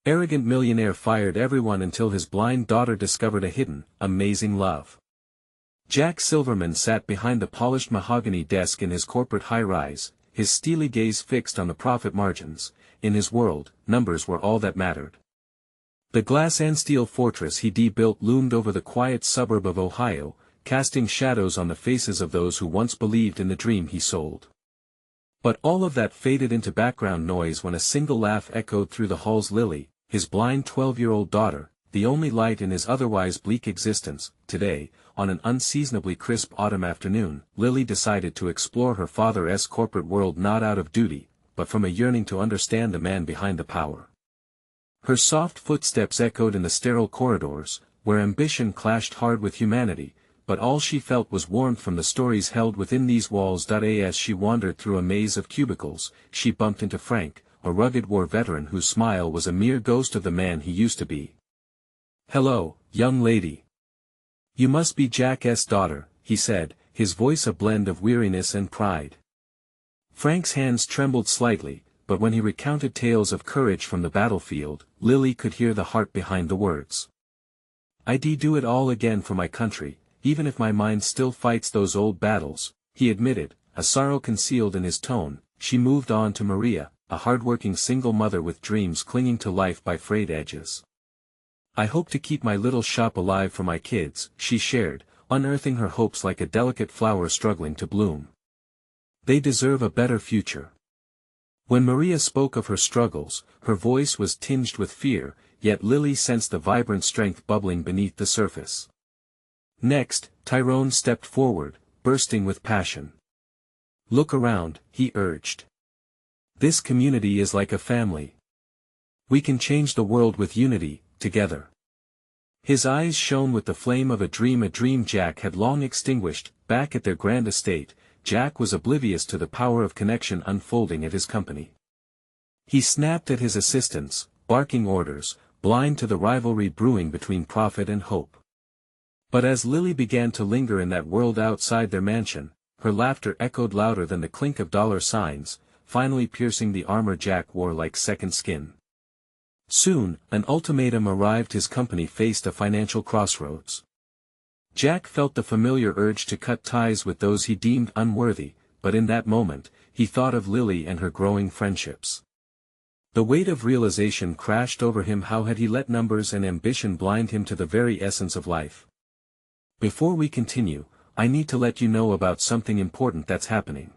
Arrogant millionaire fired everyone until his blind daughter discovered a hidden, amazing love. Jack Silverman sat behind the polished mahogany desk in his corporate high-rise, his steely gaze fixed on the profit margins. In his world, numbers were all that mattered. The glass and steel fortress he built loomed over the quiet suburb of Ohio, casting shadows on the faces of those who once believed in the dream he sold. But all of that faded into background noise when a single laugh echoed through the halls. Lily, his blind 12-year-old daughter, the only light in his otherwise bleak existence. Today, on an unseasonably crisp autumn afternoon, Lily decided to explore her father's corporate world not out of duty, but from a yearning to understand the man behind the power. Her soft footsteps echoed in the sterile corridors, where ambition clashed hard with humanity, but all she felt was warmth from the stories held within these walls. As she wandered through a maze of cubicles, she bumped into Frank, a rugged war veteran whose smile was a mere ghost of the man he used to be. "Hello, young lady. You must be Jack's daughter," he said, his voice a blend of weariness and pride. Frank's hands trembled slightly, but when he recounted tales of courage from the battlefield, Lily could hear the heart behind the words. "I'd do it all again for my country, even if my mind still fights those old battles," he admitted, a sorrow concealed in his tone. She moved on to Maria, a hardworking single mother with dreams clinging to life by frayed edges. "I hope to keep my little shop alive for my kids," she shared, unearthing her hopes like a delicate flower struggling to bloom. "They deserve a better future." When Maria spoke of her struggles, her voice was tinged with fear, yet Lily sensed the vibrant strength bubbling beneath the surface. Next, Tyrone stepped forward, bursting with passion. "Look around," he urged. "This community is like a family. We can change the world with unity, together." His eyes shone with the flame of a dream Jack had long extinguished. Back at their grand estate, Jack was oblivious to the power of connection unfolding at his company. He snapped at his assistants, barking orders, blind to the rivalry brewing between profit and hope. But as Lily began to linger in that world outside their mansion, her laughter echoed louder than the clink of dollar signs, finally piercing the armor Jack wore like second skin. Soon, an ultimatum arrived. His company faced a financial crossroads. Jack felt the familiar urge to cut ties with those he deemed unworthy, but in that moment, he thought of Lily and her growing friendships. The weight of realization crashed over him. How had he let numbers and ambition blind him to the very essence of life? Before we continue, I need to let you know about something important that's happening.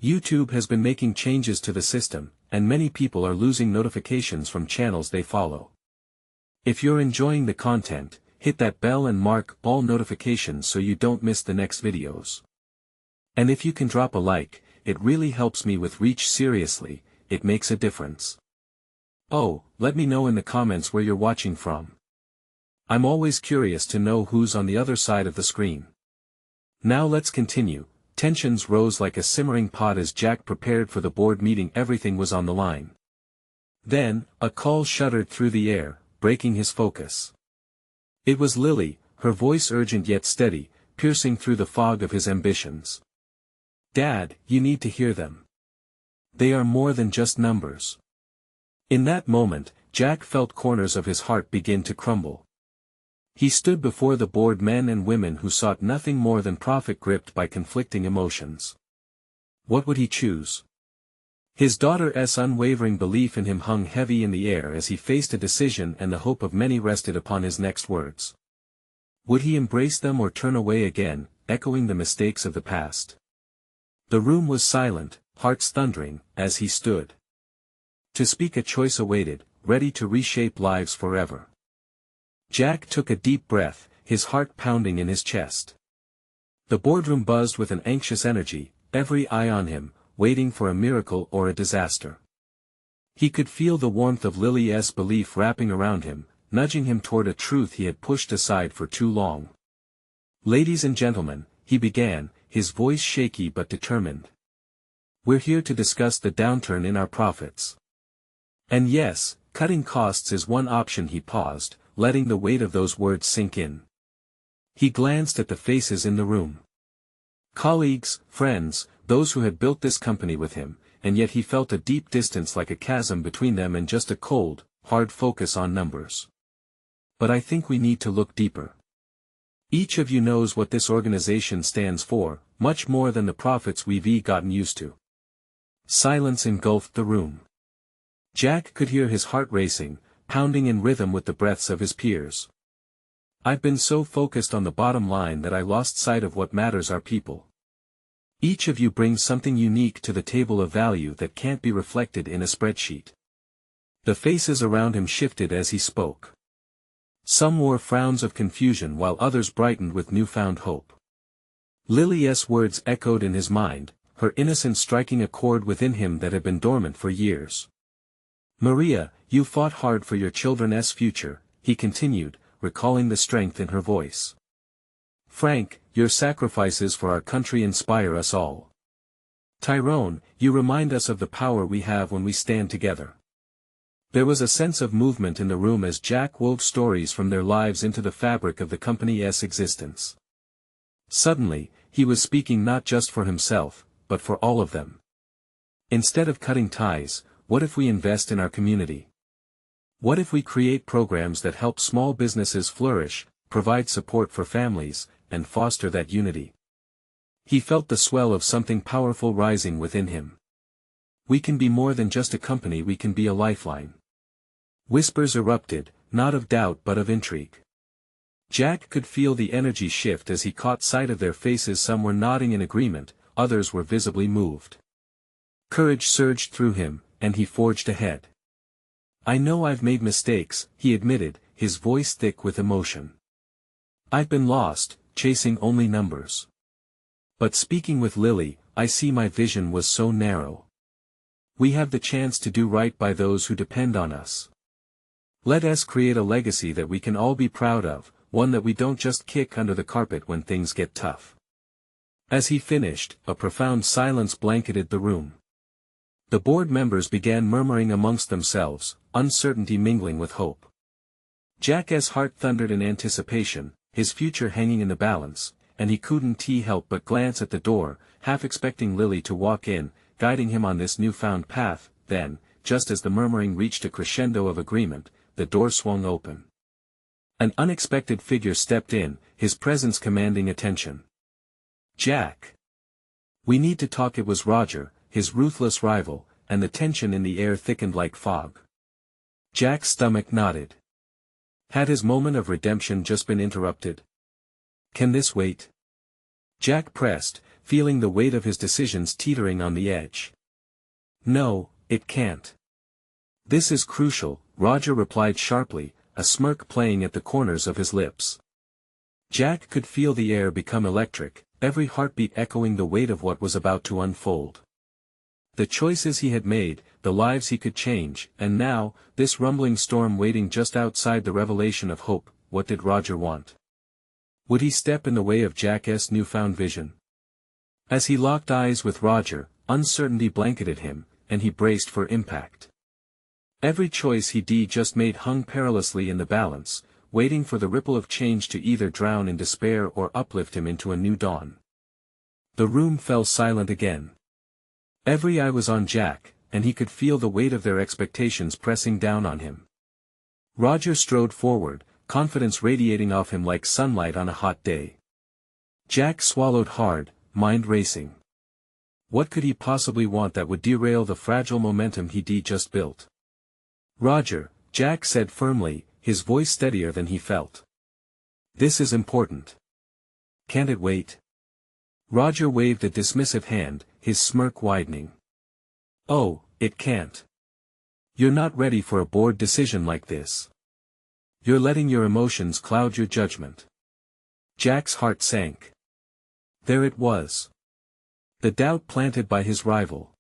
YouTube has been making changes to the system, and many people are losing notifications from channels they follow. If you're enjoying the content, hit that bell and mark all notifications so you don't miss the next videos. And if you can drop a like, it really helps me with reach. Seriously, it makes a difference. Oh, let me know in the comments where you're watching from. I'm always curious to know who's on the other side of the screen. Now let's continue. Tensions rose like a simmering pot as Jack prepared for the board meeting. Everything was on the line. Then, a call shuddered through the air, breaking his focus. It was Lily, her voice urgent yet steady, piercing through the fog of his ambitions. "Dad, you need to hear them. They are more than just numbers." In that moment, Jack felt corners of his heart begin to crumble. He stood before the board, men and women who sought nothing more than profit, gripped by conflicting emotions. What would he choose? His daughter's unwavering belief in him hung heavy in the air as he faced a decision, and the hope of many rested upon his next words. Would he embrace them or turn away again, echoing the mistakes of the past? The room was silent, hearts thundering, as he stood. To speak, a choice awaited, ready to reshape lives forever. Jack took a deep breath, his heart pounding in his chest. The boardroom buzzed with an anxious energy, every eye on him, waiting for a miracle or a disaster. He could feel the warmth of Lily's belief wrapping around him, nudging him toward a truth he had pushed aside for too long. "Ladies and gentlemen," he began, his voice shaky but determined. "We're here to discuss the downturn in our profits. And yes, cutting costs is one option." He paused, letting the weight of those words sink in. He glanced at the faces in the room. Colleagues, friends, those who had built this company with him, and yet he felt a deep distance, like a chasm between them and just a cold, hard focus on numbers. But I think we need to look deeper. Each of you knows what this organization stands for, much more than the profits we've gotten used to. Silence engulfed the room. Jack could hear his heart racing, pounding in rhythm with the breaths of his peers. I've been so focused on the bottom line that I lost sight of what matters: our people. Each of you brings something unique to the table, of value that can't be reflected in a spreadsheet. The faces around him shifted as he spoke. Some wore frowns of confusion while others brightened with newfound hope. Lily's words echoed in his mind, her innocence striking a chord within him that had been dormant for years. "Maria, you fought hard for your children's future," he continued, recalling the strength in her voice. "Frank, your sacrifices for our country inspire us all. Tyrone, you remind us of the power we have when we stand together." There was a sense of movement in the room as Jack wove stories from their lives into the fabric of the company's existence. Suddenly, he was speaking not just for himself, but for all of them. Instead of cutting ties, what if we invest in our community? What if we create programs that help small businesses flourish, provide support for families, and foster that unity? He felt the swell of something powerful rising within him. We can be more than just a company, we can be a lifeline. Whispers erupted, not of doubt but of intrigue. Jack could feel the energy shift as he caught sight of their faces. Some were nodding in agreement, others were visibly moved. Courage surged through him, and he forged ahead. "I know I've made mistakes," he admitted, his voice thick with emotion. "I've been lost, chasing only numbers. But speaking with Lily, I see my vision was so narrow. We have the chance to do right by those who depend on us. Let us create a legacy that we can all be proud of, one that we don't just kick under the carpet when things get tough." As he finished, a profound silence blanketed the room. The board members began murmuring amongst themselves, uncertainty mingling with hope. Jack's heart thundered in anticipation, his future hanging in the balance, and he couldn't help but glance at the door, half expecting Lily to walk in, guiding him on this newfound path. Then, just as the murmuring reached a crescendo of agreement, the door swung open. An unexpected figure stepped in, his presence commanding attention. "Jack. We need to talk." It was Roger, his ruthless rival, and the tension in the air thickened like fog. Jack's stomach knotted. Had his moment of redemption just been interrupted? "Can this wait?" Jack pressed, feeling the weight of his decisions teetering on the edge. "No, it can't. This is crucial," Roger replied sharply, a smirk playing at the corners of his lips. Jack could feel the air become electric, every heartbeat echoing the weight of what was about to unfold. The choices he had made, the lives he could change, and now, this rumbling storm waiting just outside the revelation of hope. What did Roger want? Would he step in the way of Jack's newfound vision? As he locked eyes with Roger, uncertainty blanketed him, and he braced for impact. Every choice he'd just made hung perilously in the balance, waiting for the ripple of change to either drown in despair or uplift him into a new dawn. The room fell silent again. Every eye was on Jack, and he could feel the weight of their expectations pressing down on him. Roger strode forward, confidence radiating off him like sunlight on a hot day. Jack swallowed hard, mind racing. What could he possibly want that would derail the fragile momentum he'd just built? "Roger," Jack said firmly, his voice steadier than he felt. "This is important. Can't it wait?" Roger waved a dismissive hand, his smirk widening. "Oh, it can't. You're not ready for a board decision like this. You're letting your emotions cloud your judgment." Jack's heart sank. There it was. The doubt planted by his rival.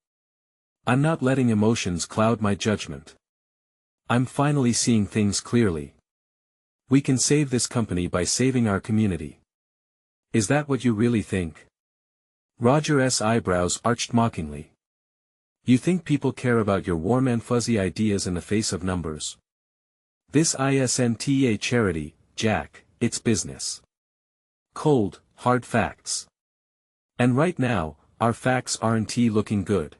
"I'm not letting emotions cloud my judgment. I'm finally seeing things clearly. We can save this company by saving our community." "Is that what you really think?" Roger's eyebrows arched mockingly. "You think people care about your warm and fuzzy ideas in the face of numbers? This isn't a charity, Jack, it's business. Cold, hard facts. And right now, our facts aren't looking good."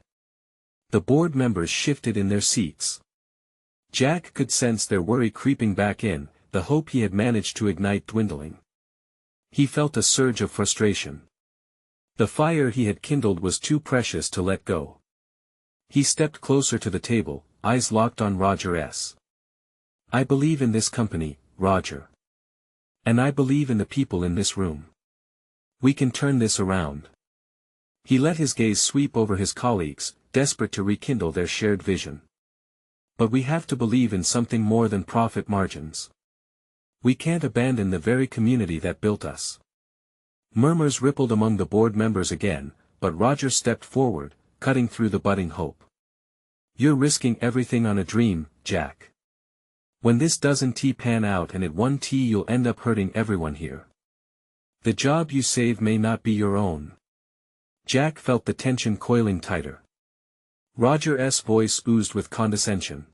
The board members shifted in their seats. Jack could sense their worry creeping back in, the hope he had managed to ignite dwindling. He felt a surge of frustration. The fire he had kindled was too precious to let go. He stepped closer to the table, eyes locked on Roger S. "I believe in this company, Roger. And I believe in the people in this room. We can turn this around." He let his gaze sweep over his colleagues, desperate to rekindle their shared vision. "But we have to believe in something more than profit margins. We can't abandon the very community that built us." Murmurs rippled among the board members again, but Roger stepped forward, cutting through the budding hope. "You're risking everything on a dream, Jack. When this doesn't pan out and it won't, you'll end up hurting everyone here. The job you save may not be your own." Jack felt the tension coiling tighter. Roger's voice oozed with condescension.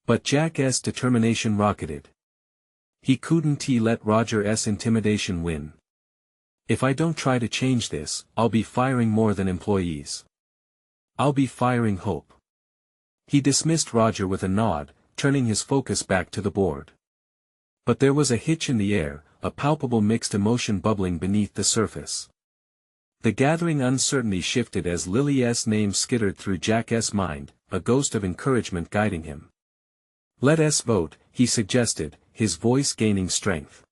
But Jack's determination rocketed. He couldn't let Roger's intimidation win. "If I don't try to change this, I'll be firing more than employees. I'll be firing hope." He dismissed Roger with a nod, turning his focus back to the board. But there was a hitch in the air, a palpable mixed emotion bubbling beneath the surface. The gathering uncertainty shifted as Lily's name skittered through Jack's mind, a ghost of encouragement guiding him. "Let us vote," he suggested, his voice gaining strength.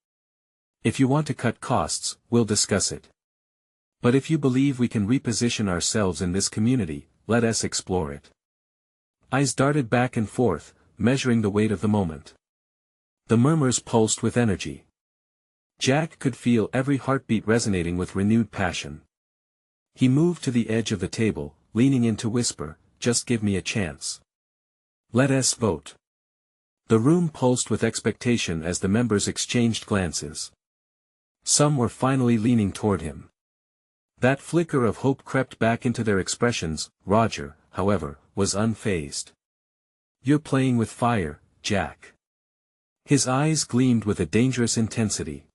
"If you want to cut costs, we'll discuss it. But if you believe we can reposition ourselves in this community, let us explore it." Eyes darted back and forth, measuring the weight of the moment. The murmurs pulsed with energy. Jack could feel every heartbeat resonating with renewed passion. He moved to the edge of the table, leaning in to whisper, "Just give me a chance. Let us vote." The room pulsed with expectation as the members exchanged glances. Some were finally leaning toward him. That flicker of hope crept back into their expressions. Roger, however, was unfazed. "You're playing with fire, Jack." His eyes gleamed with a dangerous intensity.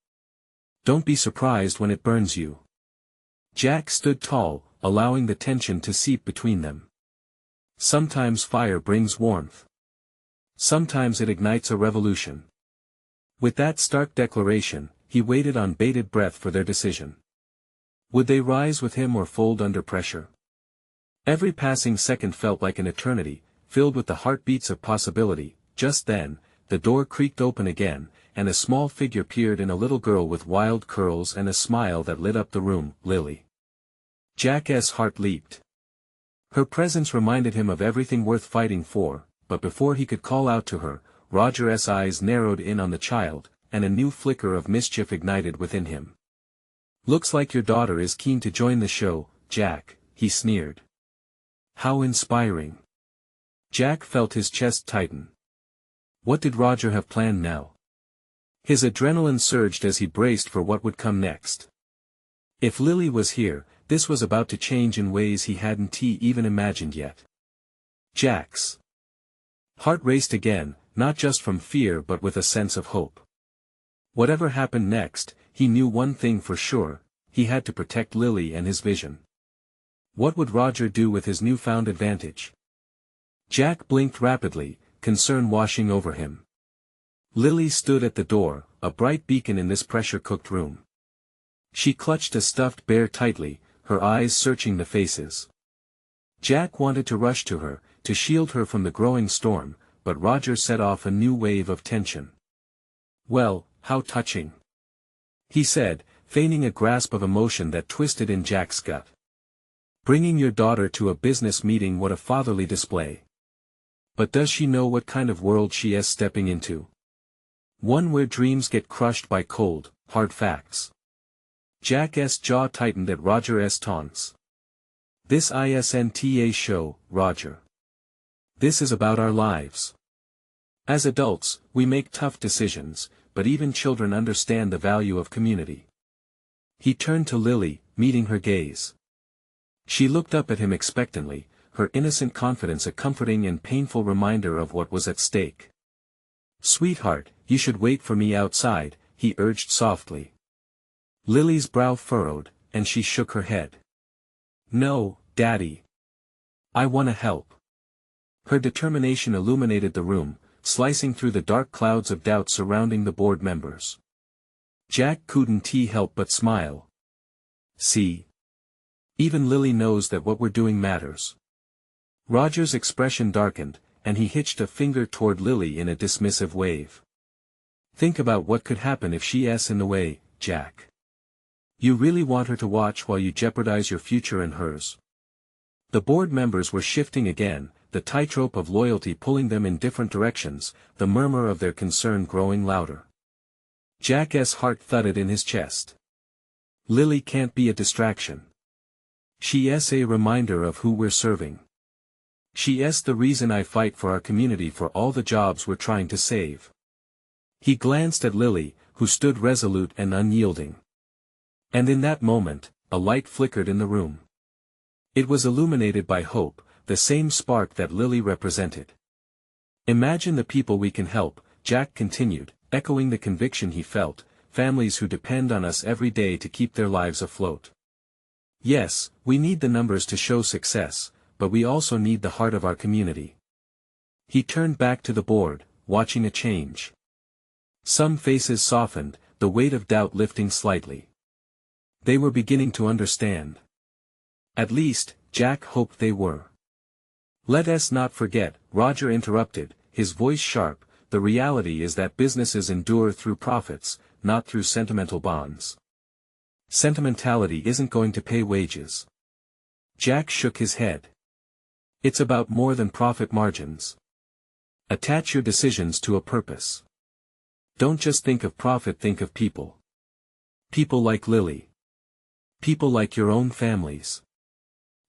"Don't be surprised when it burns you." Jack stood tall, allowing the tension to seep between them. Sometimes fire brings warmth. Sometimes it ignites a revolution. With that stark declaration, he waited on bated breath for their decision. Would they rise with him or fold under pressure? Every passing second felt like an eternity, filled with the heartbeats of possibility. Just then, the door creaked open again, and a small figure peered in, a little girl with wild curls and a smile that lit up the room, Lily. Jack's heart leaped. Her presence reminded him of everything worth fighting for, but before he could call out to her, Roger's eyes narrowed in on the child, and a new flicker of mischief ignited within him. "Looks like your daughter is keen to join the show, Jack," he sneered. How inspiring. Jack felt his chest tighten. What did Roger have planned now? His adrenaline surged as he braced for what would come next. If Lily was here, this was about to change in ways he hadn't even imagined yet. Jack's heart raced again, not just from fear but with a sense of hope. Whatever happened next, he knew one thing for sure: he had to protect Lily and his vision. What would Roger do with his newfound advantage? Jack blinked rapidly, concern washing over him. Lily stood at the door, a bright beacon in this pressure-cooked room. She clutched a stuffed bear tightly, her eyes searching the faces. Jack wanted to rush to her, to shield her from the growing storm, but Roger set off a new wave of tension. "Well, how touching," he said, feigning a grasp of emotion that twisted in Jack's gut. "Bringing your daughter to a business meeting, what a fatherly display. But does she know what kind of world she is stepping into? One where dreams get crushed by cold, hard facts." Jack's jaw tightened at Roger's taunts. "This isn't a show, Roger. This is about our lives. As adults, we make tough decisions, but even children understand the value of community." He turned to Lily, meeting her gaze. She looked up at him expectantly, her innocent confidence a comforting and painful reminder of what was at stake. "Sweetheart, you should wait for me outside," he urged softly. Lily's brow furrowed, and she shook her head. "No, Daddy. I want to help." Her determination illuminated the room, slicing through the dark clouds of doubt surrounding the board members. Jack couldn't help but smile. See? Even Lily knows that what we're doing matters. Roger's expression darkened, and he hitched a finger toward Lily in a dismissive wave. Think about what could happen if she's in the way, Jack. You really want her to watch while you jeopardize your future and hers. The board members were shifting again, the tightrope of loyalty pulling them in different directions, the murmur of their concern growing louder. Jack's heart thudded in his chest. Lily can't be a distraction. She's a reminder of who we're serving. She's the reason I fight for our community, for all the jobs we're trying to save. He glanced at Lily, who stood resolute and unyielding. And in that moment, a light flickered in the room. It was illuminated by hope, the same spark that Lily represented. Imagine the people we can help, Jack continued, echoing the conviction he felt, families who depend on us every day to keep their lives afloat. Yes, we need the numbers to show success, but we also need the heart of our community. He turned back to the board, watching a change. Some faces softened, the weight of doubt lifting slightly. They were beginning to understand. At least, Jack hoped they were. Let us not forget, Roger interrupted, his voice sharp, the reality is that businesses endure through profits, not through sentimental bonds. Sentimentality isn't going to pay wages. Jack shook his head. It's about more than profit margins. Attach your decisions to a purpose. Don't just think of profit, think of people. People like Lily. People like your own families.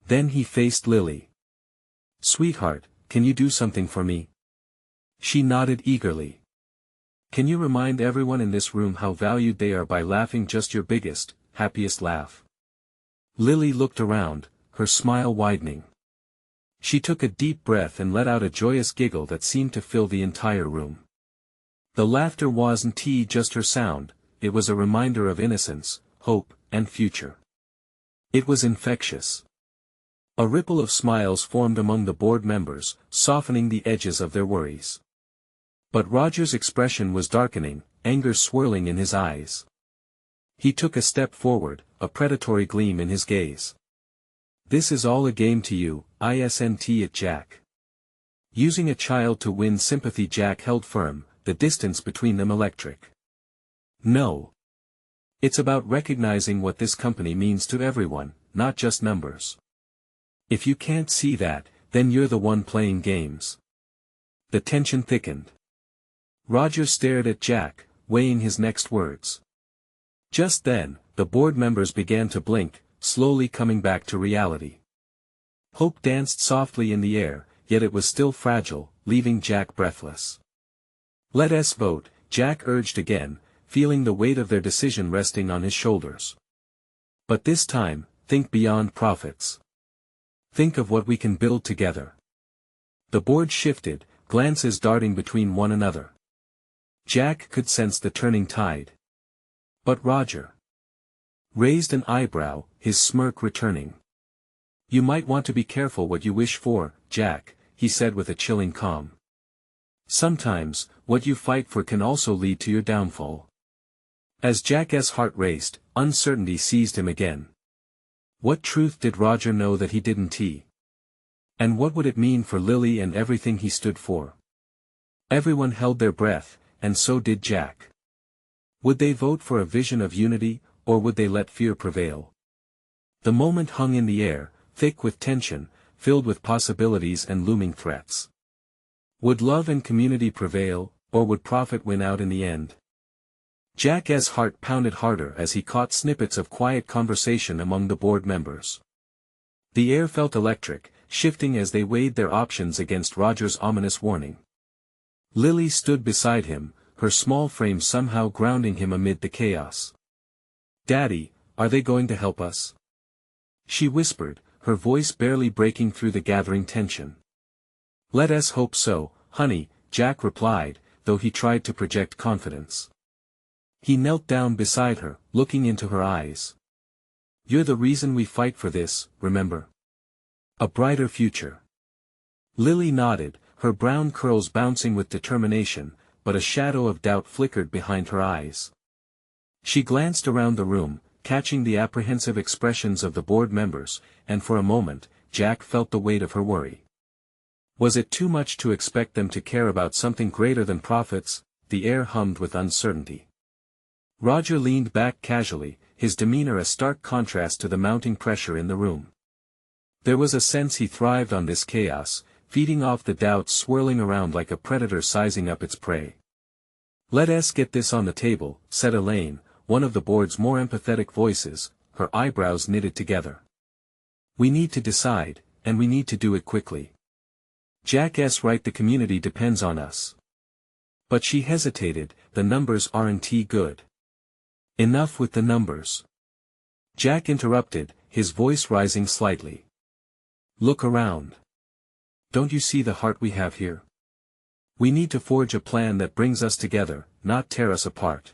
Then he faced Lily. Sweetheart, can you do something for me? She nodded eagerly. Can you remind everyone in this room how valued they are by laughing just your biggest, happiest laugh? Lily looked around, her smile widening. She took a deep breath and let out a joyous giggle that seemed to fill the entire room. The laughter wasn't just her sound, it was a reminder of innocence, hope, and future. It was infectious. A ripple of smiles formed among the board members, softening the edges of their worries. But Roger's expression was darkening, anger swirling in his eyes. He took a step forward, a predatory gleam in his gaze. This is all a game to you, isn't it, Jack? Using a child to win sympathy. Jack held firm, the distance between them electric. No. It's about recognizing what this company means to everyone, not just numbers. If you can't see that, then you're the one playing games. The tension thickened. Roger stared at Jack, weighing his next words. Just then, the board members began to blink, slowly coming back to reality. Hope danced softly in the air, yet it was still fragile, leaving Jack breathless. Let us vote, Jack urged again, feeling the weight of their decision resting on his shoulders. But this time, think beyond profits. Think of what we can build together. The board shifted, glances darting between one another. Jack could sense the turning tide. But Roger raised an eyebrow, his smirk returning. You might want to be careful what you wish for, Jack, he said with a chilling calm. Sometimes, what you fight for can also lead to your downfall. As Jack's heart raced, uncertainty seized him again. What truth did Roger know that he didn't? And what would it mean for Lily and everything he stood for? Everyone held their breath, and so did Jack. Would they vote for a vision of unity, or would they let fear prevail? The moment hung in the air, thick with tension, filled with possibilities and looming threats. Would love and community prevail, or would profit win out in the end? Jack's heart pounded harder as he caught snippets of quiet conversation among the board members. The air felt electric, shifting as they weighed their options against Roger's ominous warning. Lily stood beside him, her small frame somehow grounding him amid the chaos. Daddy, are they going to help us? She whispered, her voice barely breaking through the gathering tension. Let us hope so, honey, Jack replied, though he tried to project confidence. He knelt down beside her, looking into her eyes. You're the reason we fight for this, remember? A brighter future. Lily nodded, her brown curls bouncing with determination, but a shadow of doubt flickered behind her eyes. She glanced around the room, catching the apprehensive expressions of the board members, and for a moment, Jack felt the weight of her worry. Was it too much to expect them to care about something greater than profits? The air hummed with uncertainty. Roger leaned back casually, his demeanor a stark contrast to the mounting pressure in the room. There was a sense he thrived on this chaos, feeding off the doubts swirling around like a predator sizing up its prey. "Let us get this on the table," said Elaine, one of the board's more empathetic voices, her eyebrows knitted together. "We need to decide, and we need to do it quickly. Jack's right, the community depends on us." But she hesitated, "The numbers aren't good." "Enough with the numbers." Jack interrupted, his voice rising slightly. "Look around. Don't you see the heart we have here? We need to forge a plan that brings us together, not tear us apart.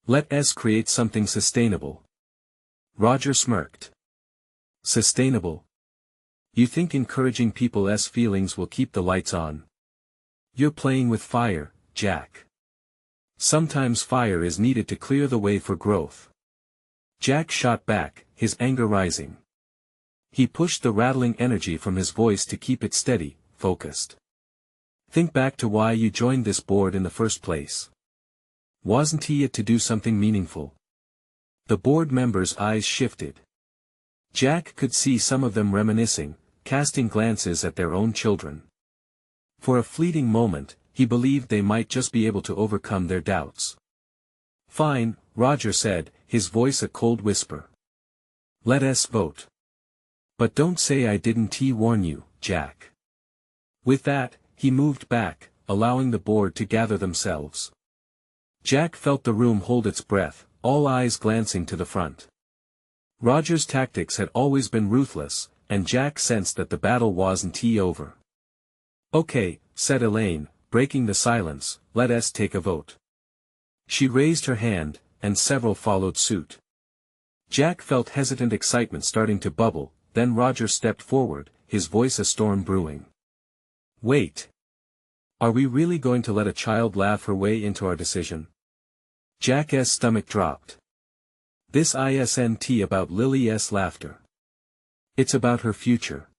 Let us create something sustainable." Roger smirked. "Sustainable? You think encouraging people's feelings will keep the lights on? You're playing with fire, Jack. Sometimes fire is needed to clear the way for growth." Jack shot back, his anger rising. He pushed the rattling energy from his voice to keep it steady, focused. "Think back to why you joined this board in the first place. Wasn't it to do something meaningful?" The board members' eyes shifted. Jack could see some of them reminiscing, casting glances at their own children. For a fleeting moment, he believed they might just be able to overcome their doubts. "Fine," Roger said, his voice a cold whisper. "Let us vote. But don't say I didn't warn you, Jack." With that, he moved back, allowing the board to gather themselves. Jack felt the room hold its breath, all eyes glancing to the front. Roger's tactics had always been ruthless, and Jack sensed that the battle wasn't over. "Okay," said Elaine, breaking the silence, "let us take a vote." She raised her hand, and several followed suit. Jack felt hesitant excitement starting to bubble, then Roger stepped forward, his voice a storm brewing. "Wait. Are we really going to let a child laugh her way into our decision?" Jack's stomach dropped. This isn't about Lily's laughter. It's about her future.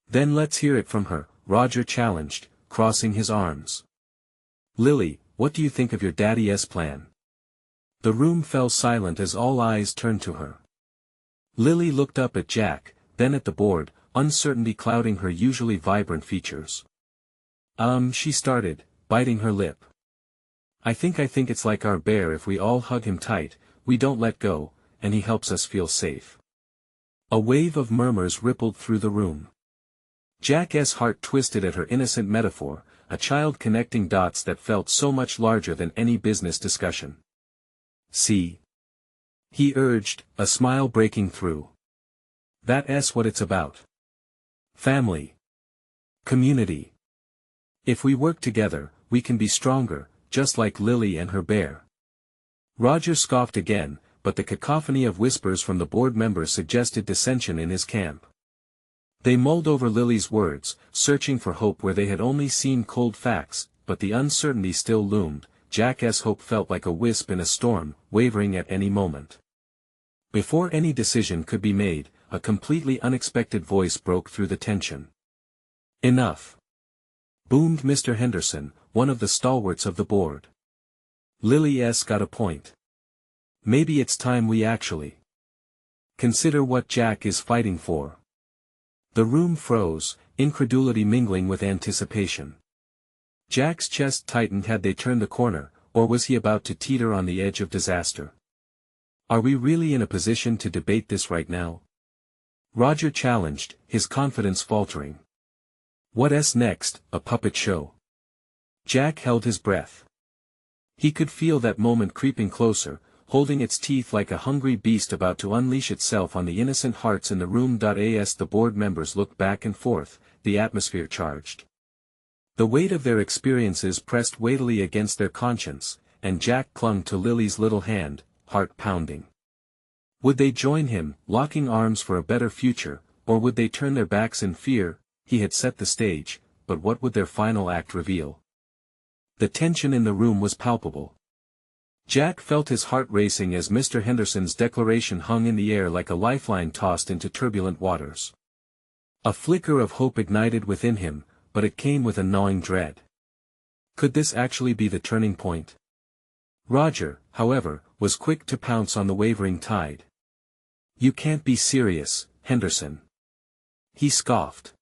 "Then let's hear it from her," Roger challenged, crossing his arms. "Lily, what do you think of your daddy's plan?" The room fell silent as all eyes turned to her. Lily looked up at Jack, then at the board, uncertainty clouding her usually vibrant features. She started, biting her lip. I think it's like our bear. If we all hug him tight, we don't let go, and he helps us feel safe." A wave of murmurs rippled through the room. Jack's heart twisted at her innocent metaphor, a child connecting dots that felt so much larger than any business discussion. "See?" he urged, a smile breaking through. "That's what it's about. Family. Community. If we work together, we can be stronger, just like Lily and her bear." Roger scoffed again, but the cacophony of whispers from the board members suggested dissension in his camp. They mulled over Lily's words, searching for hope where they had only seen cold facts, but the uncertainty still loomed. Jack's hope felt like a wisp in a storm, wavering at any moment. Before any decision could be made, a completely unexpected voice broke through the tension. "Enough!" boomed Mr. Henderson, one of the stalwarts of the board. "Lily's got a point. Maybe it's time we actually consider what Jack is fighting for." The room froze, incredulity mingling with anticipation. Jack's chest tightened. Had they turned the corner, or was he about to teeter on the edge of disaster? "Are we really in a position to debate this right now?" Roger challenged, his confidence faltering. "What's next, a puppet show?" Jack held his breath. He could feel that moment creeping closer, holding its teeth like a hungry beast about to unleash itself on the innocent hearts in the room. As the board members looked back and forth, the atmosphere charged. The weight of their experiences pressed weightily against their conscience, and Jack clung to Lily's little hand, heart pounding. Would they join him, locking arms for a better future, or would they turn their backs in fear? He had set the stage, but what would their final act reveal? The tension in the room was palpable. Jack felt his heart racing as Mr. Henderson's declaration hung in the air like a lifeline tossed into turbulent waters. A flicker of hope ignited within him, but it came with a gnawing dread. Could this actually be the turning point? Roger, however, was quick to pounce on the wavering tide. "You can't be serious, Henderson," he scoffed.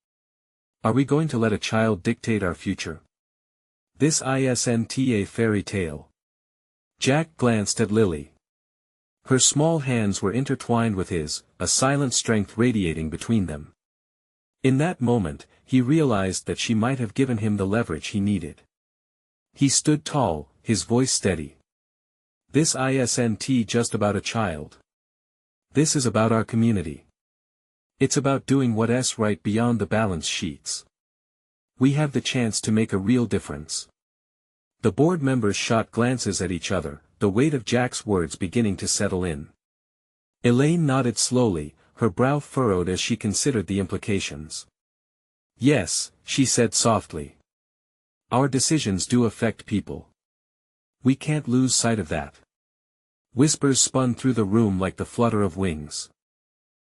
"Are we going to let a child dictate our future? This isn't a fairy tale." Jack glanced at Lily. Her small hands were intertwined with his, a silent strength radiating between them. In that moment, he realized that she might have given him the leverage he needed. He stood tall, his voice steady. "This isn't just about a child. This is about our community. It's about doing what's right beyond the balance sheets. We have the chance to make a real difference." The board members shot glances at each other, the weight of Jack's words beginning to settle in. Elaine nodded slowly, her brow furrowed as she considered the implications. "Yes," she said softly. "Our decisions do affect people. We can't lose sight of that." Whispers spun through the room like the flutter of wings.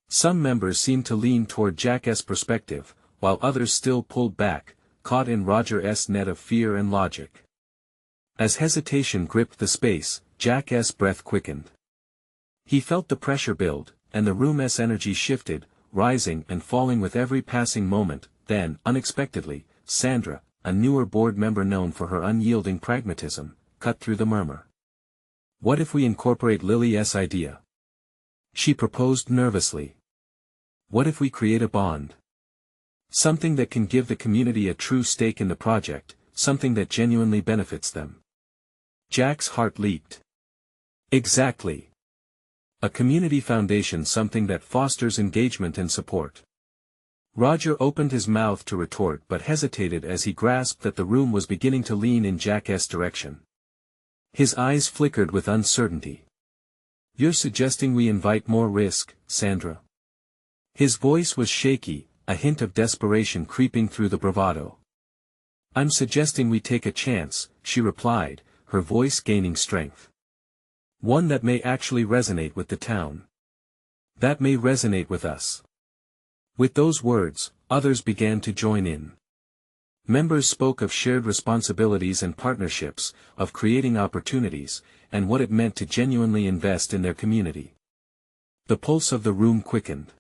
Some members seemed to lean toward Jack's perspective, while others still pulled back, caught in Roger's net of fear and logic. As hesitation gripped the space, Jack's breath quickened. He felt the pressure build, and the room's energy shifted, rising and falling with every passing moment. Then, unexpectedly, Sandra, a newer board member known for her unyielding pragmatism, cut through the murmur. "What if we incorporate Lily's idea?" she proposed nervously. "What if we create a bond? Something that can give the community a true stake in the project, something that genuinely benefits them." Jack's heart leaped. Exactly. A community foundation, something that fosters engagement and support. Roger opened his mouth to retort but hesitated as he grasped that the room was beginning to lean in Jack's direction. His eyes flickered with uncertainty. "You're suggesting we invite more risk, Sandra?" His voice was shaky, a hint of desperation creeping through the bravado. "I'm suggesting we take a chance," she replied, her voice gaining strength. "One that may actually resonate with the town. That may resonate with us." With those words, others began to join in. Members spoke of shared responsibilities and partnerships, of creating opportunities, and what it meant to genuinely invest in their community. The pulse of the room quickened.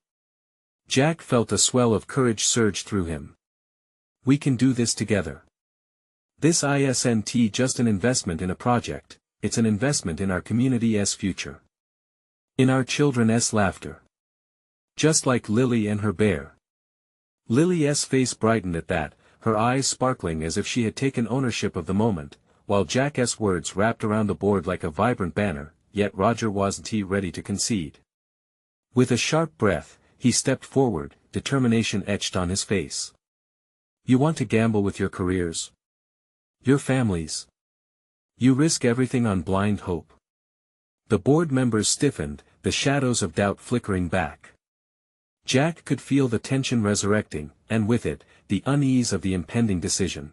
Jack felt a swell of courage surge through him. "We can do this together. This isn't just an investment in a project, it's an investment in our community's future. In our children's laughter. Just like Lily and her bear." Lily's face brightened at that, her eyes sparkling as if she had taken ownership of the moment, while Jack's words wrapped around the board like a vibrant banner, yet Roger wasn't ready to concede. With a sharp breath, he stepped forward, determination etched on his face. "You want to gamble with your careers? Your families? You risk everything on blind hope?" The board members stiffened, the shadows of doubt flickering back. Jack could feel the tension resurrecting, and with it, the unease of the impending decision.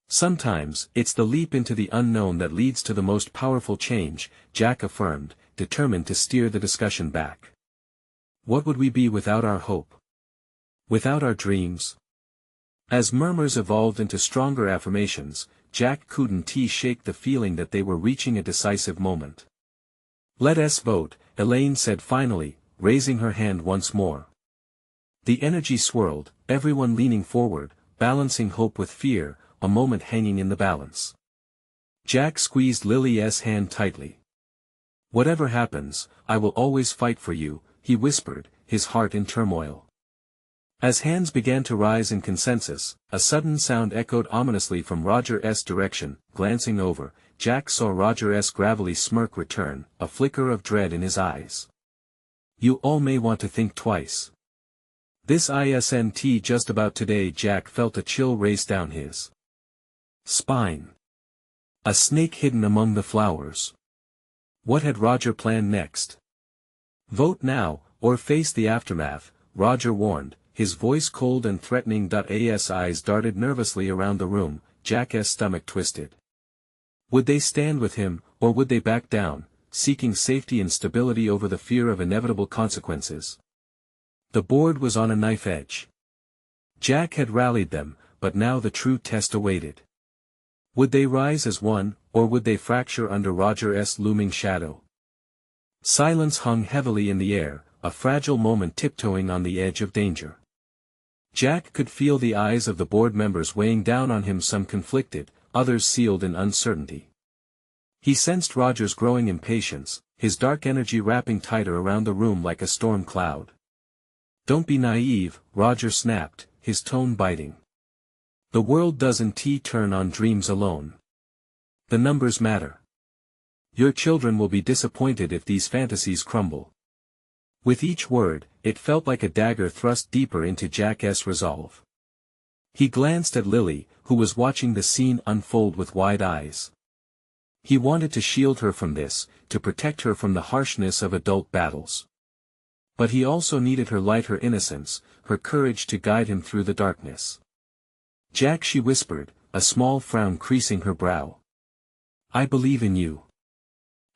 "Sometimes, it's the leap into the unknown that leads to the most powerful change," Jack affirmed, determined to steer the discussion back. "What would we be without our hope? Without our dreams?" As murmurs evolved into stronger affirmations, Jack couldn't shake the feeling that they were reaching a decisive moment. "Let us vote," Elaine said finally, raising her hand once more. The energy swirled, everyone leaning forward, balancing hope with fear, a moment hanging in the balance. Jack squeezed Lily's hand tightly. "Whatever happens, I will always fight for you," he whispered, his heart in turmoil. As hands began to rise in consensus, a sudden sound echoed ominously from Roger's direction. Glancing over, Jack saw Roger's gravelly smirk return, a flicker of dread in his eyes. "You all may want to think twice. This isn't just about today." Jack felt a chill race down his spine. A snake hidden among the flowers. What had Roger planned next? "Vote now, or face the aftermath," Roger warned, his voice cold and threatening. As eyes darted nervously around the room, Jack's stomach twisted. Would they stand with him, or would they back down, seeking safety and stability over the fear of inevitable consequences? The board was on a knife edge. Jack had rallied them, but now the true test awaited. Would they rise as one, or would they fracture under Roger's looming shadow? Silence hung heavily in the air, a fragile moment tiptoeing on the edge of danger. Jack could feel the eyes of the board members weighing down on him, some conflicted, others sealed in uncertainty. He sensed Roger's growing impatience, his dark energy wrapping tighter around the room like a storm cloud. "Don't be naive," Roger snapped, his tone biting. "The world doesn't turn on dreams alone. The numbers matter. Your children will be disappointed if these fantasies crumble." With each word, it felt like a dagger thrust deeper into Jack's resolve. He glanced at Lily, who was watching the scene unfold with wide eyes. He wanted to shield her from this, to protect her from the harshness of adult battles. But he also needed her light, her innocence, her courage to guide him through the darkness. "Jack," she whispered, a small frown creasing her brow. "I believe in you."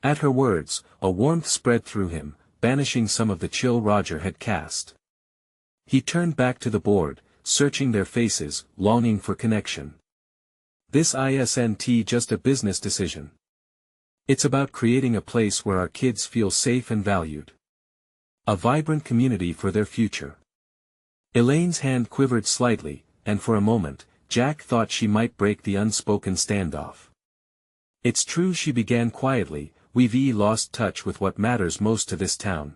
At her words, a warmth spread through him, banishing some of the chill Roger had cast. He turned back to the board, searching their faces, longing for connection. "This isn't just a business decision. It's about creating a place where our kids feel safe and valued. A vibrant community for their future." Elaine's hand quivered slightly, and for a moment, Jack thought she might break the unspoken standoff. "It's true," she began quietly, "we've lost touch with what matters most to this town."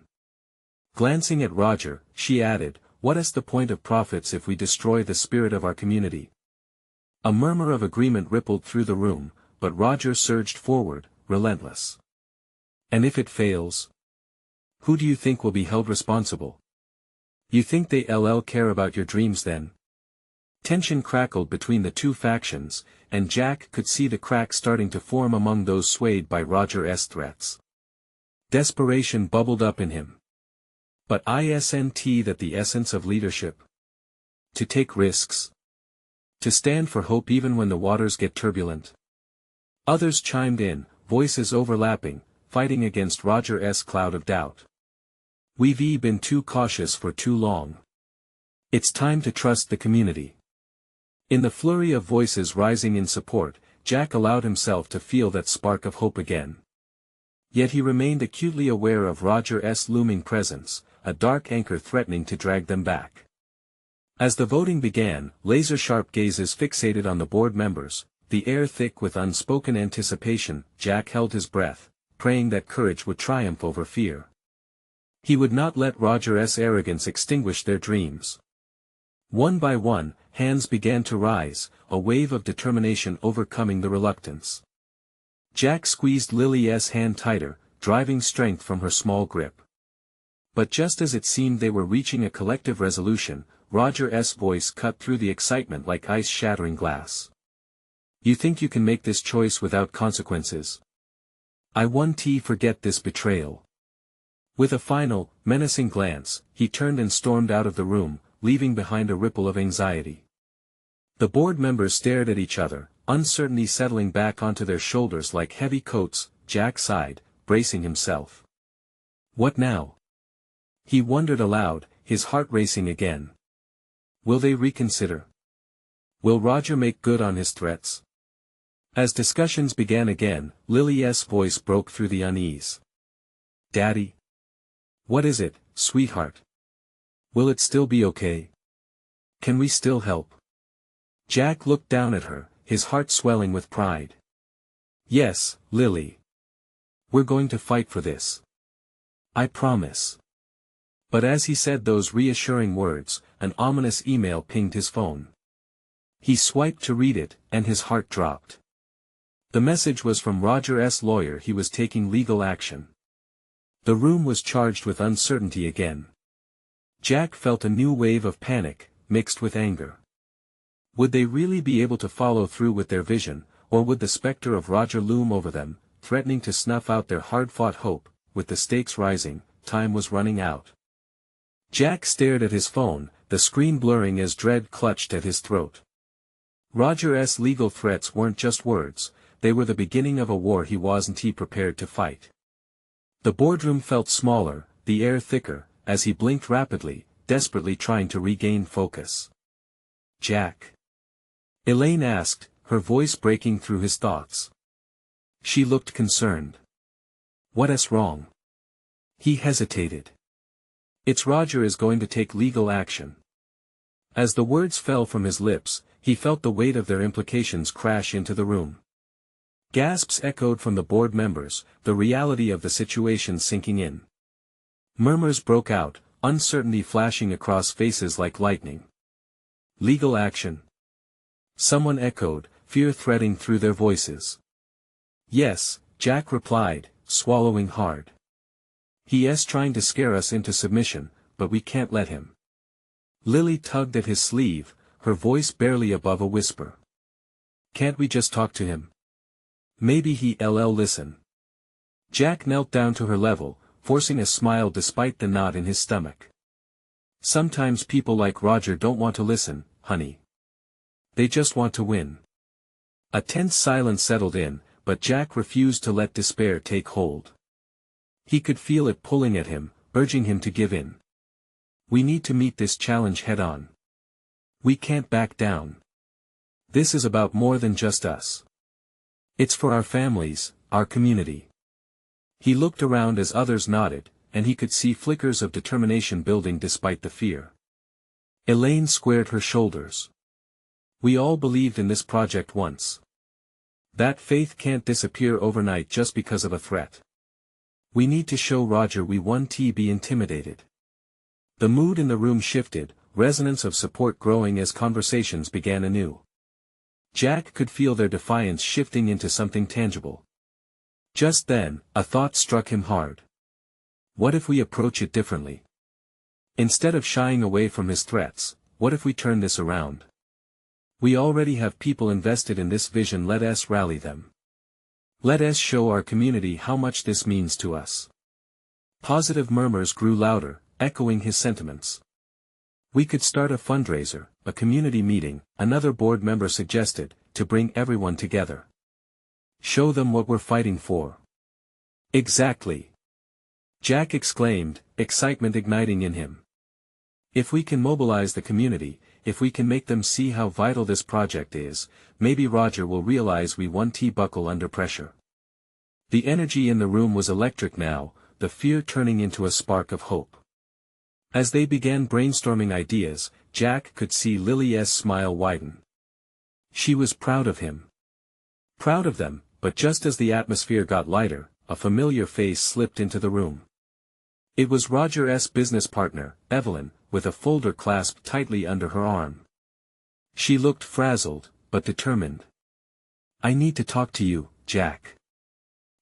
Glancing at Roger, she added, "What's the point of profits if we destroy the spirit of our community?" A murmur of agreement rippled through the room, but Roger surged forward, relentless. "And if it fails? Who do you think will be held responsible? You think they'll care about your dreams then?" Tension crackled between the two factions, and Jack could see the cracks starting to form among those swayed by Roger's threats. Desperation bubbled up in him. But isn't that the essence of leadership? To take risks. To stand for hope even when the waters get turbulent. Others chimed in, voices overlapping, fighting against Roger's cloud of doubt. "We've been too cautious for too long. It's time to trust the community." In the flurry of voices rising in support, Jack allowed himself to feel that spark of hope again. Yet he remained acutely aware of Roger's looming presence, a dark anchor threatening to drag them back. As the voting began, laser-sharp gazes fixated on the board members, the air thick with unspoken anticipation. Jack held his breath, praying that courage would triumph over fear. He would not let Roger's arrogance extinguish their dreams. One by one, hands began to rise, a wave of determination overcoming the reluctance. Jack squeezed Lily's hand tighter, driving strength from her small grip. But just as it seemed they were reaching a collective resolution, Roger's voice cut through the excitement like ice-shattering glass. "You think you can make this choice without consequences? I won't forget this betrayal." With a final, menacing glance, he turned and stormed out of the room, leaving behind a ripple of anxiety. The board members stared at each other, uncertainty settling back onto their shoulders like heavy coats. Jack sighed, bracing himself. What now? He wondered aloud, his heart racing again. Will they reconsider? Will Roger make good on his threats? As discussions began again, Lily's voice broke through the unease. "Daddy? What is it, sweetheart? Will it still be okay? Can we still help?" Jack looked down at her, his heart swelling with pride. "Yes, Lily. We're going to fight for this. I promise." But as he said those reassuring words, an ominous email pinged his phone. He swiped to read it, and his heart dropped. The message was from Roger's lawyer. He was taking legal action. The room was charged with uncertainty again. Jack felt a new wave of panic, mixed with anger. Would they really be able to follow through with their vision, or would the specter of Roger loom over them, threatening to snuff out their hard-fought hope? With the stakes rising, time was running out. Jack stared at his phone, the screen blurring as dread clutched at his throat. Roger's legal threats weren't just words, they were the beginning of a war he wasn't prepared to fight. The boardroom felt smaller, the air thicker, as he blinked rapidly, desperately trying to regain focus. "Jack?" Elaine asked, her voice breaking through his thoughts. She looked concerned. "What's wrong?" He hesitated. "It's Roger is going to take legal action." As the words fell from his lips, he felt the weight of their implications crash into the room. Gasps echoed from the board members, the reality of the situation sinking in. Murmurs broke out, uncertainty flashing across faces like lightning. "Legal action?" someone echoed, fear threading through their voices. "Yes," Jack replied, swallowing hard. "He's trying to scare us into submission, but we can't let him." Lily tugged at his sleeve, her voice barely above a whisper. "Can't we just talk to him? Maybe he'll listen." Jack knelt down to her level, forcing a smile despite the knot in his stomach. "Sometimes people like Roger don't want to listen, honey. They just want to win." A tense silence settled in, but Jack refused to let despair take hold. He could feel it pulling at him, urging him to give in. "We need to meet this challenge head-on. We can't back down. This is about more than just us. It's for our families, our community." He looked around as others nodded, and he could see flickers of determination building despite the fear. Elaine squared her shoulders. "We all believed in this project once. That faith can't disappear overnight just because of a threat. We need to show Roger we won't be intimidated." The mood in the room shifted, resonance of support growing as conversations began anew. Jack could feel their defiance shifting into something tangible. Just then, a thought struck him hard. What if we approach it differently? Instead of shying away from his threats, what if we turn this around? We already have people invested in this vision, let us rally them. Let us show our community how much this means to us. Positive murmurs grew louder, echoing his sentiments. "We could start a fundraiser, a community meeting," another board member suggested, "to bring everyone together. Show them what we're fighting for." "Exactly!" Jack exclaimed, excitement igniting in him. "If we can mobilize the community, if we can make them see how vital this project is, maybe Roger will realize we won't buckle under pressure." The energy in the room was electric now, the fear turning into a spark of hope. As they began brainstorming ideas, Jack could see Lily's smile widen. She was proud of him. Proud of them, but just as the atmosphere got lighter, a familiar face slipped into the room. It was Roger's business partner, Evelyn, with a folder clasped tightly under her arm. She looked frazzled, but determined. "I need to talk to you, Jack.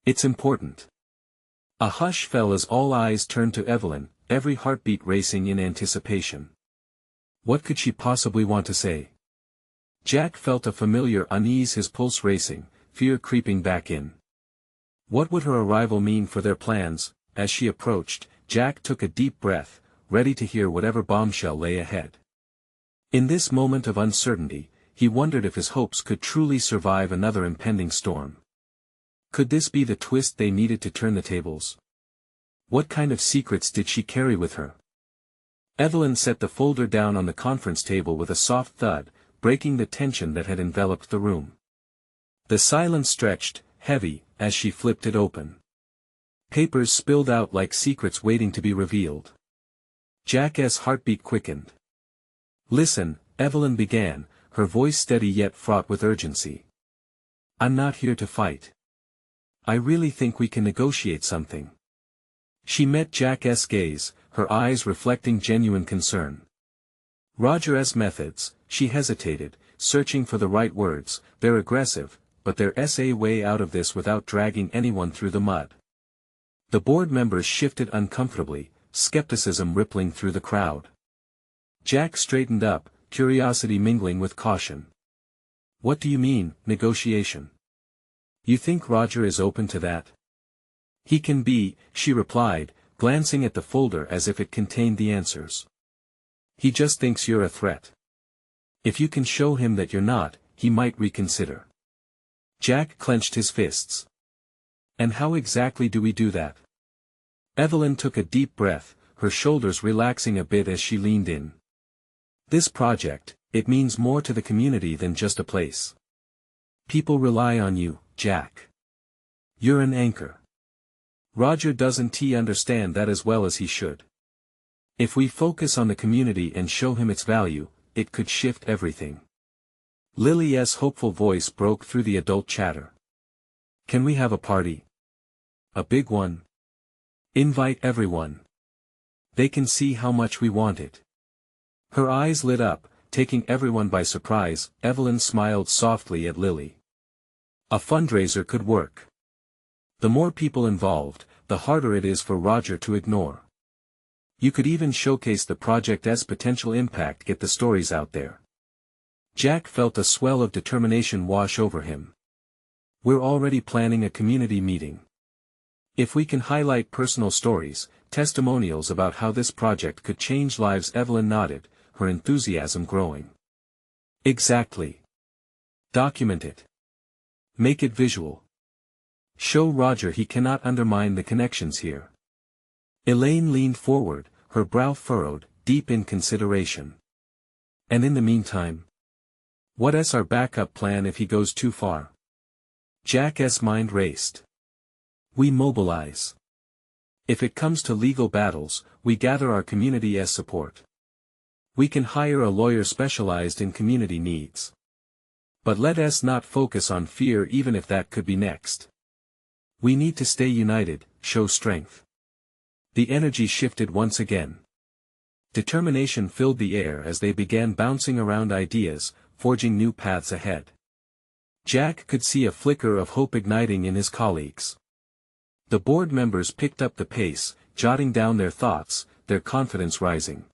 It's important." A hush fell as all eyes turned to Evelyn, every heartbeat racing in anticipation. What could she possibly want to say? Jack felt a familiar unease, his pulse racing, fear creeping back in. What would her arrival mean for their plans? As she approached, Jack took a deep breath, ready to hear whatever bombshell lay ahead. In this moment of uncertainty, he wondered if his hopes could truly survive another impending storm. Could this be the twist they needed to turn the tables? What kind of secrets did she carry with her? Evelyn set the folder down on the conference table with a soft thud, breaking the tension that had enveloped the room. The silence stretched, heavy, as she flipped it open. Papers spilled out like secrets waiting to be revealed. Jack's heartbeat quickened. "Listen," Evelyn began, her voice steady yet fraught with urgency. "I'm not here to fight. I really think we can negotiate something." She met Jack's gaze, her eyes reflecting genuine concern. Roger's methods, she hesitated, searching for the right words, they're aggressive, but there's a way out of this without dragging anyone through the mud. The board members shifted uncomfortably, skepticism rippling through the crowd. Jack straightened up, curiosity mingling with caution. "What do you mean, negotiation? You think Roger is open to that?" "He can be," she replied, glancing at the folder as if it contained the answers. He just thinks you're a threat. If you can show him that you're not, he might reconsider. Jack clenched his fists. And how exactly do we do that? Evelyn took a deep breath, her shoulders relaxing a bit as she leaned in. This project, it means more to the community than just a place. People rely on you, Jack. You're an anchor. Roger doesn't understand that as well as he should. If we focus on the community and show him its value, it could shift everything. Lily's hopeful voice broke through the adult chatter. Can we have a party? A big one? Invite everyone. They can see how much we want it. Her eyes lit up, taking everyone by surprise. Evelyn smiled softly at Lily. A fundraiser could work. The more people involved, the harder it is for Roger to ignore. You could even showcase the project's potential impact, get the stories out there. Jack felt a swell of determination wash over him. We're already planning a community meeting. If we can highlight personal stories, testimonials about how this project could change lives. Evelyn nodded, her enthusiasm growing. Exactly. Document it. Make it visual. Show Roger he cannot undermine the connections here. Elaine leaned forward, her brow furrowed, deep in consideration. And in the meantime? What's our backup plan if he goes too far? Jack's mind raced. We mobilize. If it comes to legal battles, we gather our community's support. We can hire a lawyer specialized in community needs. But let us not focus on fear, even if that could be next. We need to stay united, show strength. The energy shifted once again. Determination filled the air as they began bouncing around ideas, forging new paths ahead. Jack could see a flicker of hope igniting in his colleagues. The board members picked up the pace, jotting down their thoughts, their confidence rising.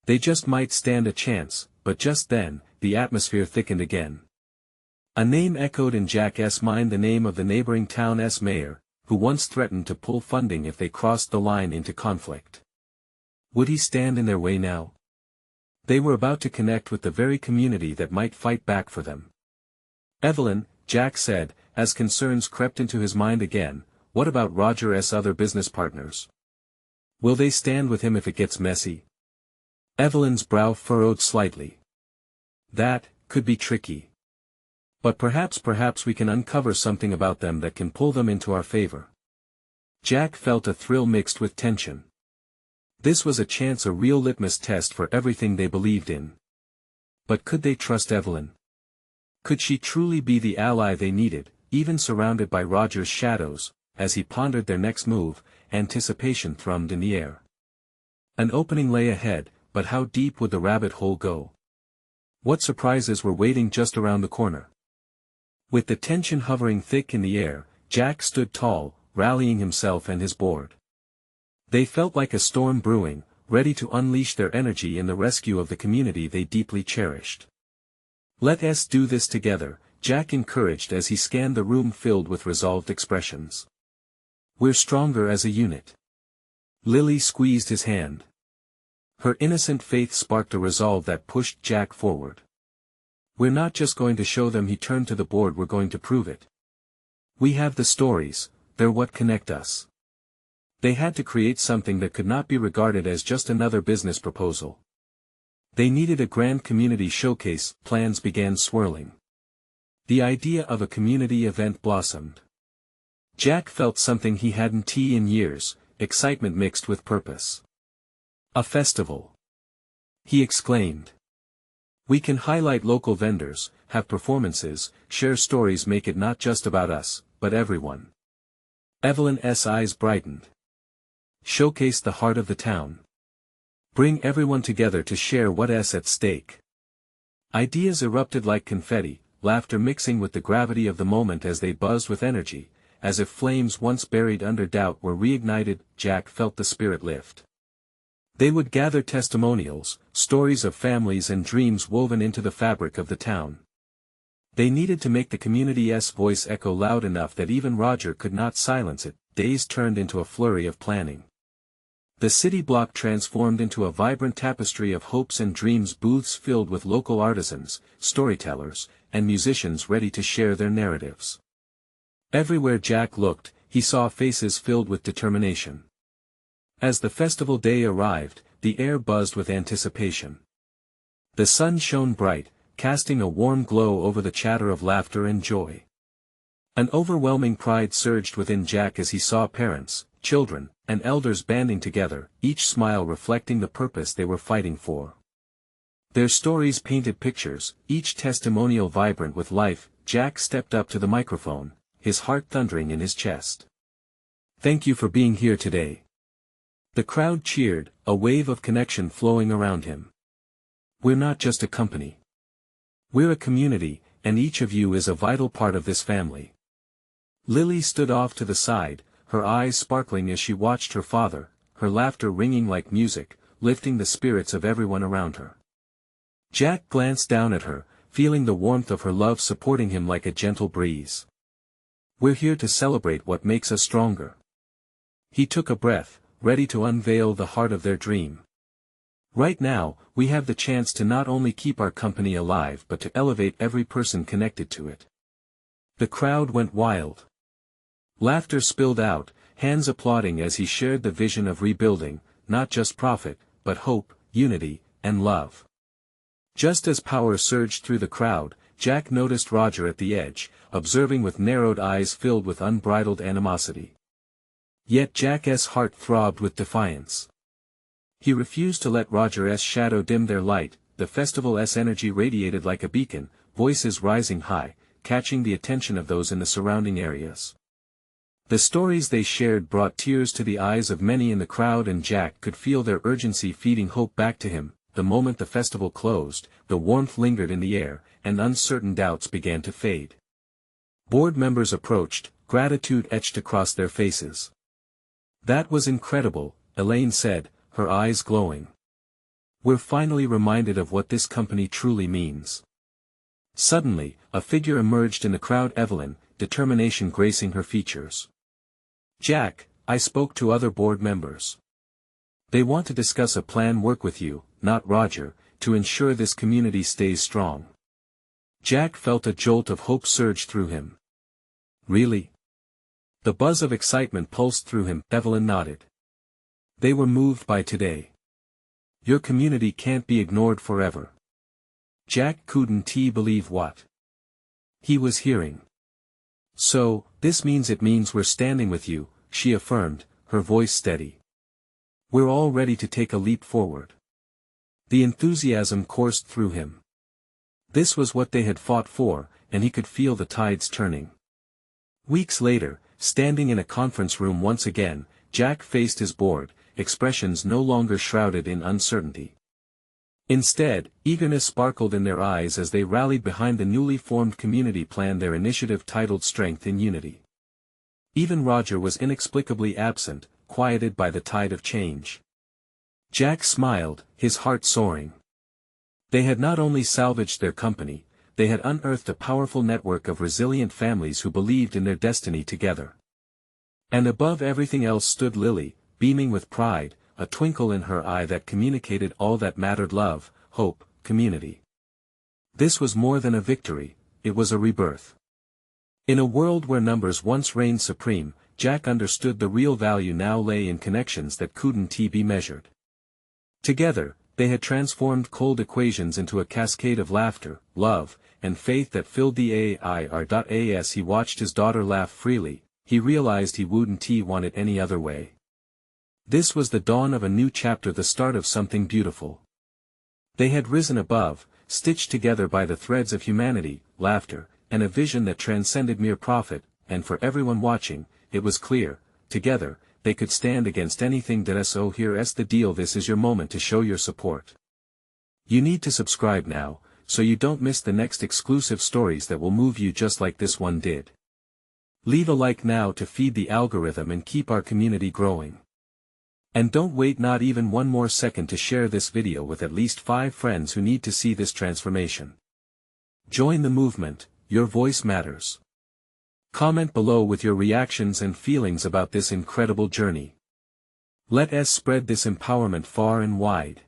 They just might stand a chance, but just then, the atmosphere thickened again. A name echoed in Jack's mind, the name of the neighboring town's mayor, who once threatened to pull funding if they crossed the line into conflict. Would he stand in their way now? They were about to connect with the very community that might fight back for them. Evelyn, Jack said, as concerns crept into his mind again, what about Roger's other business partners? Will they stand with him if it gets messy? Evelyn's brow furrowed slightly. That could be tricky. But perhaps we can uncover something about them that can pull them into our favor. Jack felt a thrill mixed with tension. This was a chance, a real litmus test for everything they believed in. But could they trust Evelyn? Could she truly be the ally they needed, even surrounded by Roger's shadows? As he pondered their next move, anticipation thrummed in the air. An opening lay ahead, but how deep would the rabbit hole go? What surprises were waiting just around the corner? With the tension hovering thick in the air, Jack stood tall, rallying himself and his board. They felt like a storm brewing, ready to unleash their energy in the rescue of the community they deeply cherished. Let us do this together, Jack encouraged as he scanned the room filled with resolved expressions. We're stronger as a unit. Lily squeezed his hand. Her innocent faith sparked a resolve that pushed Jack forward. We're not just going to show them, he turned to the board, we're going to prove it. We have the stories, they're what connect us. They had to create something that could not be regarded as just another business proposal. They needed a grand community showcase. Plans began swirling. The idea of a community event blossomed. Jack felt something he hadn't in years, excitement mixed with purpose. A festival. He exclaimed. We can highlight local vendors, have performances, share stories, make it not just about us, but everyone. Evelyn's eyes brightened. Showcase the heart of the town. Bring everyone together to share what's at stake. Ideas erupted like confetti, laughter mixing with the gravity of the moment as they buzzed with energy, as if flames once buried under doubt were reignited. Jack felt the spirit lift. They would gather testimonials, stories of families and dreams woven into the fabric of the town. They needed to make the community's voice echo loud enough that even Roger could not silence it. Days turned into a flurry of planning. The city block transformed into a vibrant tapestry of hopes and dreams, booths filled with local artisans, storytellers, and musicians ready to share their narratives. Everywhere Jack looked, he saw faces filled with determination. As the festival day arrived, the air buzzed with anticipation. The sun shone bright, casting a warm glow over the chatter of laughter and joy. An overwhelming pride surged within Jack as he saw parents, children, and elders banding together, each smile reflecting the purpose they were fighting for. Their stories painted pictures, each testimonial vibrant with life. Jack stepped up to the microphone, his heart thundering in his chest. "Thank you for being here today." The crowd cheered, a wave of connection flowing around him. "We're not just a company. We're a community, and each of you is a vital part of this family." Lily stood off to the side, her eyes sparkling as she watched her father, her laughter ringing like music, lifting the spirits of everyone around her. Jack glanced down at her, feeling the warmth of her love supporting him like a gentle breeze. "We're here to celebrate what makes us stronger." He took a breath, ready to unveil the heart of their dream. "Right now, we have the chance to not only keep our company alive but to elevate every person connected to it." The crowd went wild. Laughter spilled out, hands applauding as he shared the vision of rebuilding, not just profit, but hope, unity, and love. Just as power surged through the crowd, Jack noticed Roger at the edge, observing with narrowed eyes filled with unbridled animosity. Yet Jack's heart throbbed with defiance. He refused to let Roger's shadow dim their light. The festival's energy radiated like a beacon, voices rising high, catching the attention of those in the surrounding areas. The stories they shared brought tears to the eyes of many in the crowd, and Jack could feel their urgency feeding hope back to him. The moment the festival closed, the warmth lingered in the air, and uncertain doubts began to fade. Board members approached, gratitude etched across their faces. "That was incredible," Elaine said, her eyes glowing. "We're finally reminded of what this company truly means." Suddenly, a figure emerged in the crowd, Evelyn, determination gracing her features. "Jack, I spoke to other board members. They want to discuss a plan, work with you, not Roger, to ensure this community stays strong." Jack felt a jolt of hope surge through him. "Really?" The buzz of excitement pulsed through him. Evelyn nodded. "They were moved by today. Your community can't be ignored forever." Jack couldn't believe what he was hearing. "So, this means we're standing with you," she affirmed, her voice steady. "We're all ready to take a leap forward." The enthusiasm coursed through him. This was what they had fought for, and he could feel the tides turning. Weeks later, standing in a conference room once again, Jack faced his board, expressions no longer shrouded in uncertainty. Instead, eagerness sparkled in their eyes as they rallied behind the newly formed community plan, their initiative titled Strength in Unity. Even Roger was inexplicably absent, quieted by the tide of change. Jack smiled, his heart soaring. They had not only salvaged their company, they had unearthed a powerful network of resilient families who believed in their destiny together. And above everything else stood Lily, beaming with pride, a twinkle in her eye that communicated all that mattered: love, hope, community. This was more than a victory, it was a rebirth. In a world where numbers once reigned supreme, Jack understood the real value now lay in connections that couldn't be measured. Together, they had transformed cold equations into a cascade of laughter, love, and faith that filled the air. As he watched his daughter laugh freely, he realized he wouldn't want it any other way. This was the dawn of a new chapter, the start of something beautiful. They had risen above, stitched together by the threads of humanity, laughter, and a vision that transcended mere profit, and for everyone watching, it was clear, together, they could stand against anything. So here's the deal: this is your moment to show your support. You need to subscribe now, so you don't miss the next exclusive stories that will move you just like this one did. Leave a like now to feed the algorithm and keep our community growing. And don't wait not even one more second to share this video with at least 5 friends who need to see this transformation. Join the movement, your voice matters. Comment below with your reactions and feelings about this incredible journey. Let us spread this empowerment far and wide.